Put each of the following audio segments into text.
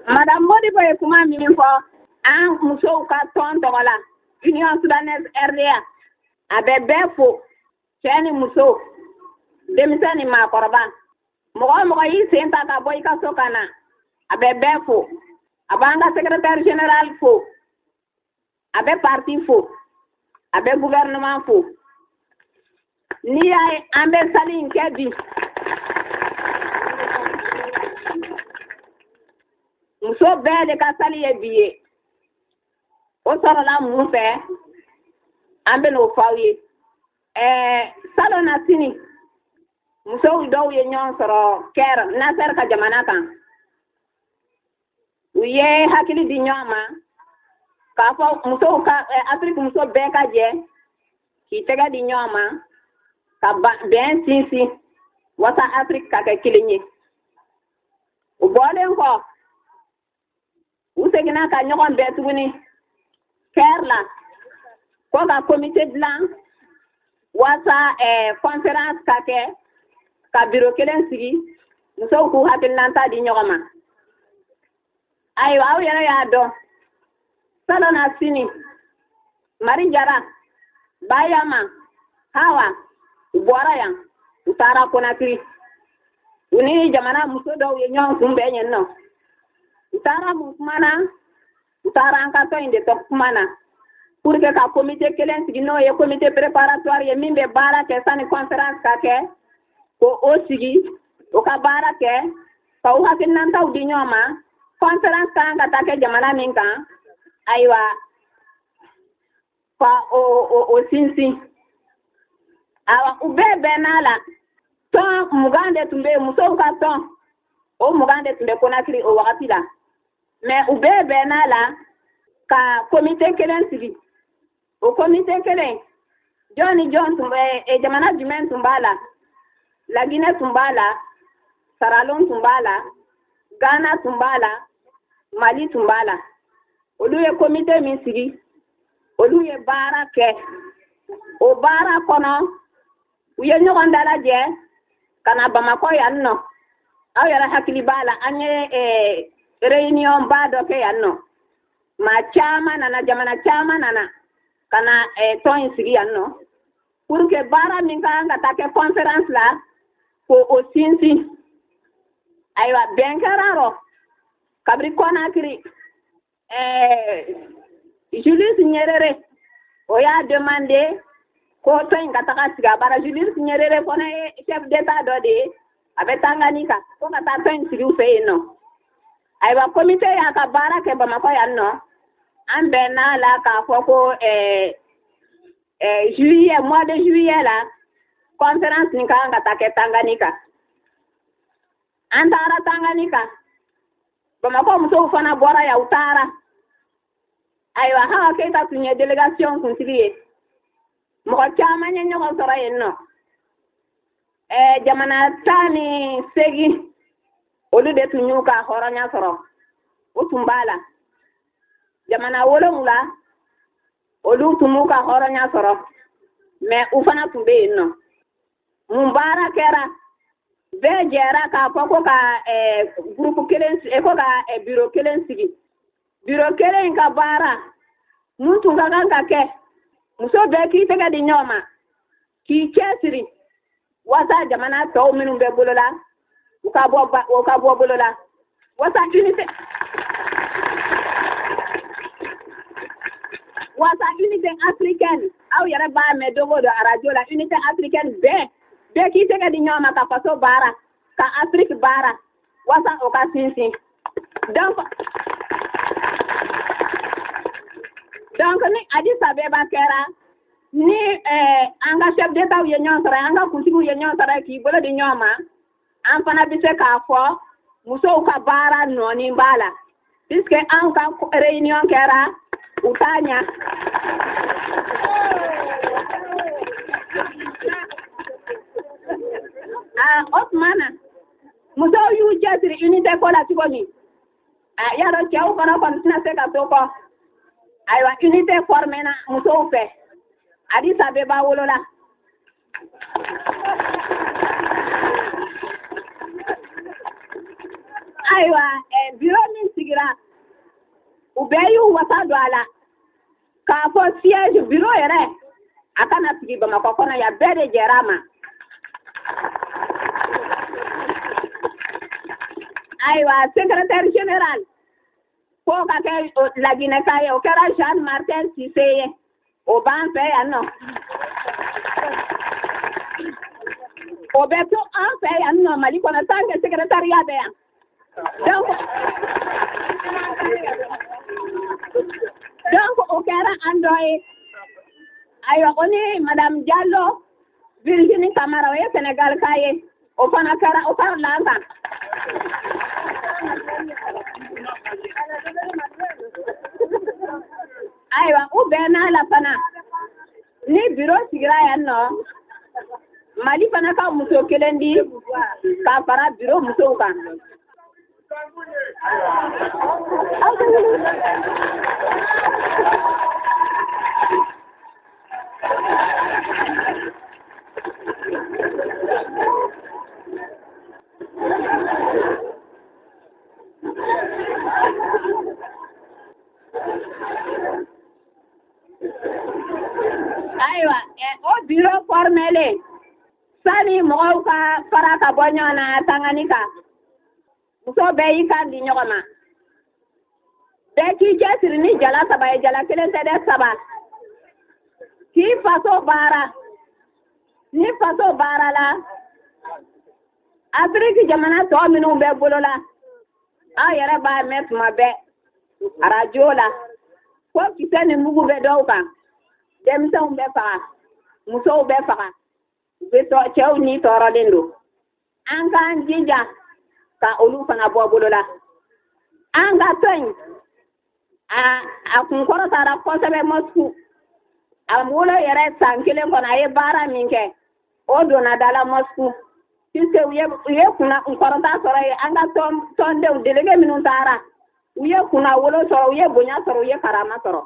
Madame Modibo e kuma min fo an muso ka ton togola Union Soudanaise RDA abe befo cheni muso demisani ma korban mo yi senta ka boy ka sokana abe befo abanga secrétaire général fo abe parti fo abe gouvernement fo ni ay ambe salin kedi muso bele ka sali e biye o soro la mu fe ambe no fawi salo na sini muso do ye nyon soro ker na ser ka jamana kan uye hakili di nyoma ka fo muso ka Afrique muso be ka je ki tega di nyoma ka ben sinsi wata Afrique ka ke kilinyi u bolen ko usegina ka nyogon be tuguni kerla ko ka comité blanc wasa conférence ka ke ka bureau kelen sigi muso ku hakil nanta di nyogoma ayo aw yara ya do salona sini mari jara bayama hawa ubora yang utara konakri uni jamana muso do ye nyon kumbe nyen no utara mana utara anka to inde to mana pour que ka comité kelen sigi no ye comité préparatoire ye mimbe bara ke sani conférence ka ke ko o sigi o ka bara ke ka u hakin nan taw di nyoma conférence ka nga take jamana min kan aywa fa o sinsi awa ubebe nala ton mugande tumbe muso ka ton o mugande tumbe konakri o wakati la mais ubebe nala ka comité kelen sigi o comité kelen John tumbe e jamana jumen tumbala la Guinée tumbala Saralon tumbala Ghana tumbala Mali tumbala olu ye comité min sigi olu ye bara ke o bara kono uye nyogon dala je kana Bamako yanno aw yara hakili bala anye réunion ba do ke yanno ma chama nana jamana chama nana kana ton sigi yanno pour que bara min ka nga take conférence la ko o sinsi aywa benkararo kabri Conakry Julius Nyerere o ya demandé ko to nga taka siga bara Julius Nyerere ko na chef d'état do de abe Tanganyika ko ka ta to sigi fe no aywa comité ya ka bara ke Bamako yanno ambe na la ka foko juillet mois de juillet la conférence ni ka nga take Tanganyika antara Tanganyika Bamako muso fana bora ya utara aywa hawa keita tunye délégation kuntiliye mo chama nyenyo ko sora yenno jamana tani segi olu de tunyuka horonya soro utumbala jamana wolongula olu tumuka horonya soro mais ufana tumbe yenno mumbara kera vejera ka poko ka groupe kelen ko ka bureau kelen sigi bureau kelen ka bara muntu nganga ke muso be ki tega di nyoma ki chesiri wasa jamana to minum be bolola uka bo bolola wasa unité africaine aw yara ba me dogo do radio la unité africaine be ki tega di nyoma ka faso bara ka Afrique bara wasa o ka sinsin donc ni Addis Abeba kera ni anga chef d'état u yenyon sara anga kuntigu yenyon sara ki bolo di nyoma an fana bise ka fo muso ka bara noni mbala puisque an ka réunion kera utanya Osmana muso yu jesiri unité ko la tikomi yaro chew kono kon sina se ka toko aywa unité formé na muso fe Addis Abeba wolola Aywa biro min sigira u bɛɛ y'u wasa don a la k'a fɔ siège biro yɛrɛ a kana sigi Bamakɔ kɔnɔ yan bɛɛ de jɛra a ma. Aywa secrétaire général ko ka kɛ Laginɛka ye o kɛra Jean Martin Cissé ye o b'an fɛ yan nɔ. O bɛ to an fɛ yan nɔ Mali kɔnɔ tant que secrétariat bɛ yan. Donc o kɛra an dɔ ye. Ayiwa o ni Madame Diallo Virginie Camara o ye Sénégal ka ye o fana kɛra o farala an kan. Ayiwa u bɛnna la fana ni biro sigira yan nɔ Mali fana ka muso kelen di ka fara biro musow kan. Aywa o biro formele sani mɔgɔw ka fara ka bɔ ɲɔgɔn na tangani kan muso bɛɛ y'i kan di ɲɔgɔn ma bɛɛ k'i cɛsiri ni jala saba ye jala kelen tɛ dɛ saba k'i faso baara ni faso baara la Afiriki jamana tɔ minnu bɛ bolo la aw yɛrɛ b'a mɛn tuma bɛɛ arajo la ko kisɛ ni mugu bɛ dɔw kan denmisɛnw bɛ faga musow bɛ faga cɛw ni tɔɔrɔlen don an k'an jija ka olu fana bɔ bolo la an ka tɔn a kunkɔrɔtara kosɛbɛ Moscou a wolo yɛrɛ san kelen kɔnɔ a ye baara min kɛ o donna dala Moscou puisque u ye kunkɔrɔta sɔrɔ ye an ka tɔndenw délégué minnu taara u ye kunna wolo sɔrɔ u ye bonya sɔrɔ u ye karama sɔrɔ.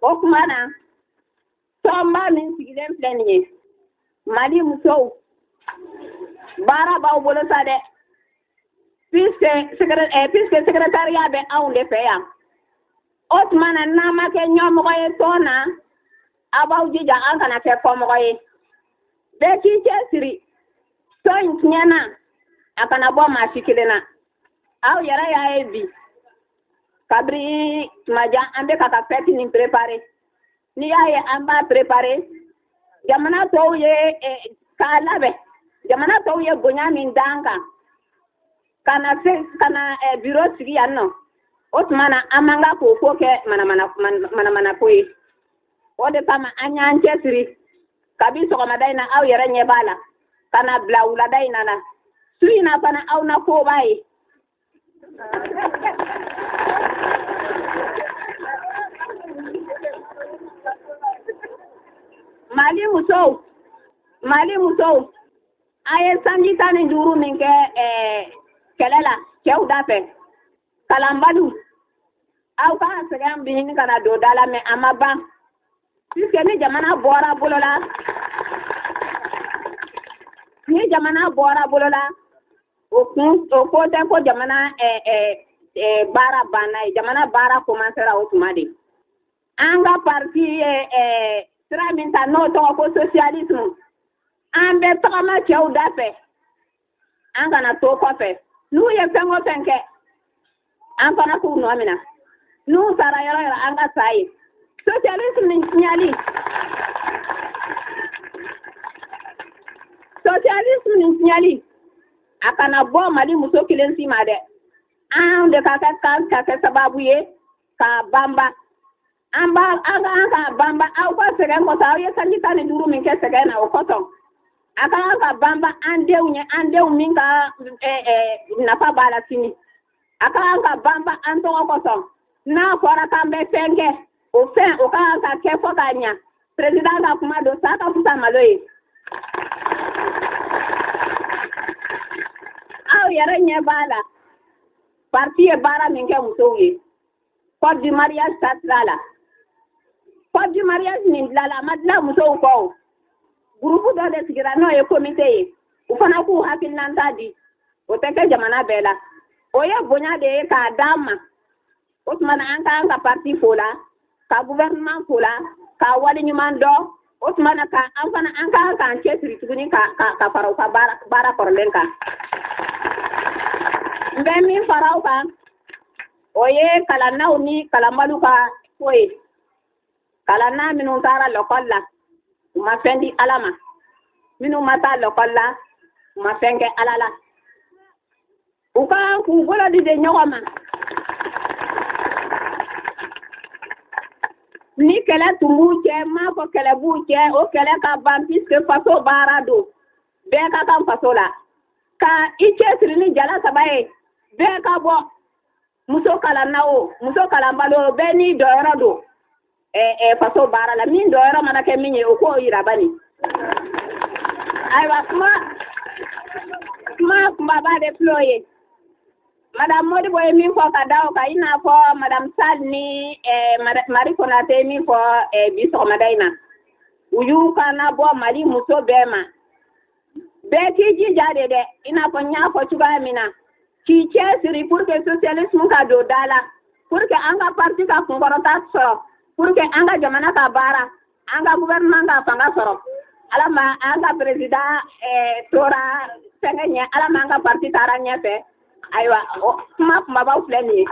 O kuma na tɔnba min sigilen filɛ nin ye Mali musow baara b'aw bolo sa dɛ puisque secrétariat bɛ anw de fɛ yan o tuma na n'an ma kɛ ɲɛmɔgɔ ye tɔn na aw b'aw jija an kana kɛ kɔmɔgɔ ye bɛɛ k'i cɛsiri tɔn in tiɲɛna a kana bɔ maa si kelen na aw yɛrɛ y'a ye bi kabiri tumajan an bɛ ka fête nin préparer n'i y'a ye an b'a préparer jamana tɔw ye k'a labɛn jamana tɔw ye bonya min d'an kan ka na bureau sigi yan nɔ o tuma na an man ka k'o ko kɛ manamana ko ye o de kama an y'an cɛsiri kabi sɔgɔmada in na aw yɛrɛ ɲɛ b'a la ka na bila wulada in na su in na fana aw na ko b'a ye. Mali musow a ye sanji 15 min kɛ kɛlɛ la cɛw da fɛ kalanbaliw aw ka sɛgɛn bi ɲini kana don da la mais a ma ban puisque ni jamana bɔra bolo la o ko tɛ ko jamana baara banna ye jamana baara commencera o tuma de an ka parti ye sira min ta n'o tɔgɔ ko socialisme an bɛ tagama cɛw da fɛ an kana to kɔfɛ n'u ye fɛn o fɛn kɛ an fana k'u nɔ minɛ n'u sara yɔrɔ yɔrɔ an ka sa ye socialisme ni tiɲɛli a kana bɔ Mali muso kelen si ma dɛ an de ka kɛ sababu ye k'a banba an ka banba aw ka sɛgɛn kɔsɔ aw ye sanji 15 min kɛ sɛgɛn na o kɔsɔn a kan ka banba an denw min ka nafa b'a la sini a kan ka banba an tɔgɔ kɔsɔn n'a fɔra k'an bɛ fɛn kɛ o fɛn o kan ka kɛ fɔ k'a ɲa président ka kuma don sa ka fusa malo ye aw yɛrɛ ɲɛ b'a la parti ye baara min kɛ musow ye code du mariage ta sira la code du mariage min dilanla a ma dilan musow kɔ groupe dɔ de sigira n'o ye comité ye u fana k'u hakilinanta di o tɛ kɛ jamana bɛɛ la o ye bonya de ye k'a d'an ma o tuma na an k'an ka parti fo la ka gouvernement fo la ka waleɲuman dɔn o tuma na ka an fana an k'an k'an cɛsiri tuguni ka fara u ka baara kɔrɔlen kan n bɛ min fara u kan o ye kalannaw ni kalanbaliw ka ko ye kalanna minnu taara lɔkɔli la u ma fɛn di ala ma minnu ma taa lɔkɔli la u ma fɛn kɛ ala la u kan k'u bolo di de ɲɔgɔn ma ni kɛlɛ tun b'u cɛ m'a fɔ kɛlɛ b'u cɛ o kɛlɛ ka ban puisque faso baara don bɛɛ ka kan faso la ka i cɛsiri ni jala saba ye bɛɛ ka bɔ muso kalanna o muso kalanbali o bɛɛ n'i dɔyɔrɔ don faso baara la min dɔyɔrɔ mana kɛ min ye o k'o yira bani ayiwa kuma kumaba de filɛ o ye madame Modibo ye min fɔ ka da o kan i n'a fɔ madame Sall ni Marie Konate ye min fɔ bi sɔgɔmada in na u y'u kana bɔ Mali muso bɛɛ ma bɛɛ k'i jija de dɛ i n'a fɔ n y'a fɔ cogoya min na k'i cɛsiri pour que socialisme ka don da la pour que an ka parti ka kunkɔrɔta sɔrɔ pour que an ka jamana ka baara an ka gouvernement ka fanga sɔrɔ ala ma an ka président tora fɛngɛ ɲɛ ala ma an ka parti taara ɲɛfɛ ayiwa kuma kumabaw filɛ nin ye